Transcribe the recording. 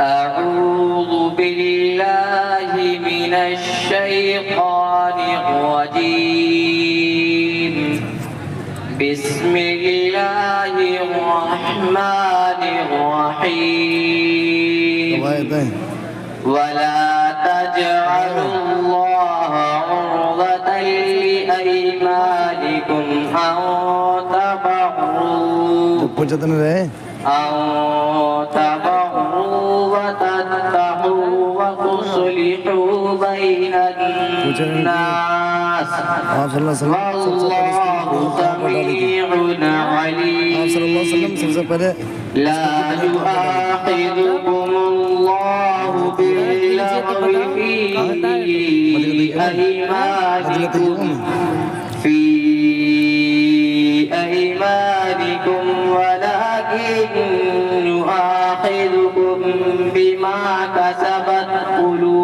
أعوذ بالله من الشيطان الرجيم. بسم الله الرحمن الرحيم. ولا تجعلوا الله عرضة لأيمانكم أن تبروا وتتقوا وتصلحوا بين الناس والله سميع عليم. لا يؤاخذكم الله باللغو في أيمانكم ولكن يؤاخذكم بما كسبت قلوبكم